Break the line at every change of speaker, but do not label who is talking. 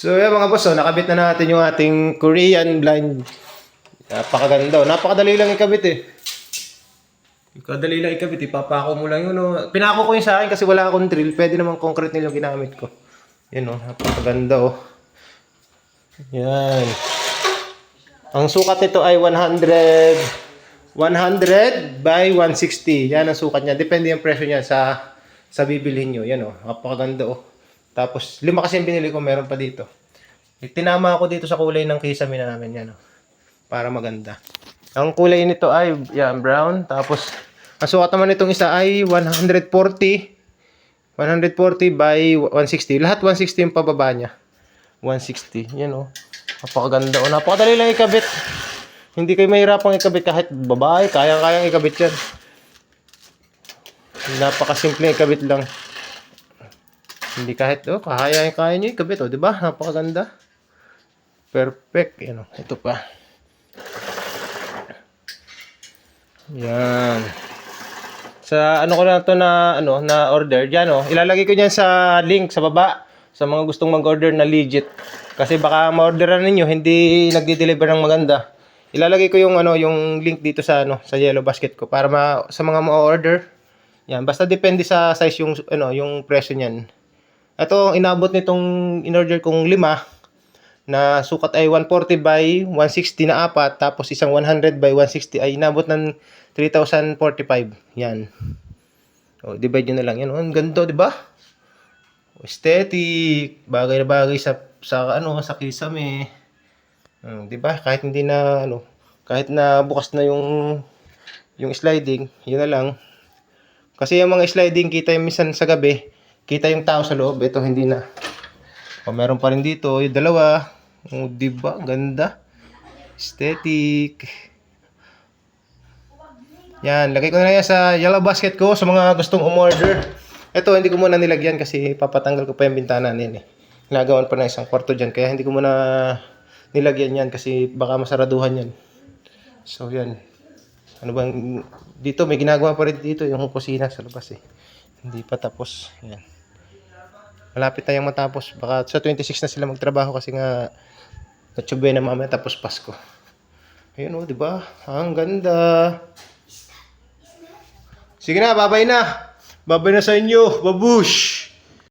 So yan mga boss, nakabit na natin yung ating Korean blind. Napakaganda. Napakadali lang ikabit eh. Kadali lang ikabit, ipapako mo lang yun. Oh. Pinako ko yun sa akin kasi wala akong drill. Pwede naman concrete nila yung ginamit ko. Yan oh, napakaganda oh. Yan. Ang sukat nito ay 100 by 160. Yan ang sukat niya. Depende yung presyo niya sa bibilhin nyo. Yan oh, napakaganda oh. Tapos, 5 kasi yung binili ko, meron pa dito. Tinama ako dito sa kulay ng kisame namin yan oh. Para maganda. Ang kulay nito ay yan, brown. Tapos, ang sukat naman nitong isa ay 140 by 160. Lahat 160 yung pababa niya. 160. Yan oh. Napakaganda oh. Napakadali lang ikabit. Hindi kayo mahirapang ikabit kahit babae. Kayang-kayang ikabit yan. Napakasimple ikabit lang. Hindi kahit kaya nyo ikabit oh. Diba? Napakaganda. Perfect. Yan oh. Ito pa. Yan. Sa ano ko na to na order diyan oh. Ilalagay ko diyan sa link sa baba sa mga gustong mag-order na legit. Kasi baka ma-orderan ninyo hindi nagde-deliver ng maganda. Ilalagay ko yung yung link dito sa sa yellow basket ko para sa mga ma-order. Yan, basta depende sa size yung yung presyo niyan. Ito inabot nitong in-order kong 5 na sukat ay 140 by 160 na apat, tapos isang 100 by 160 ay inabot ng 3,045. Yan. O, divide nyo na lang. Yan. Ang ganda, di ba? Aesthetic. Bagay na bagay sa sa kisame. Di ba? Kahit hindi na, kahit na bukas na yung sliding, yun na lang. Kasi yung mga sliding, kita yung minsan sa gabi, kita yung tao sa loob. Ito, hindi na. O, meron pa rin dito, yung dalawa. O, diba? Ganda. Aesthetic. Yan, lagay ko na yan sa yellow basket ko sa mga gustong umorder. Ito, hindi ko muna nilagyan kasi papatanggal ko pa yung bintana niyan eh. Ginagawan pa na isang kwarto dyan, kaya hindi ko muna nilagyan yan kasi baka masaraduhan yan. So, yan. Ano bang, dito may ginagawa pa rin dito yung kusina sa labas eh. Hindi pa tapos. Yan. Malapit na yung matapos. Baka sa 26 na sila magtrabaho kasi nga natsubay na mamaya tapos Pasko. Ayun oh, di ba? Ang ganda. Sige na, babay na. Babay na sa inyo. Babush!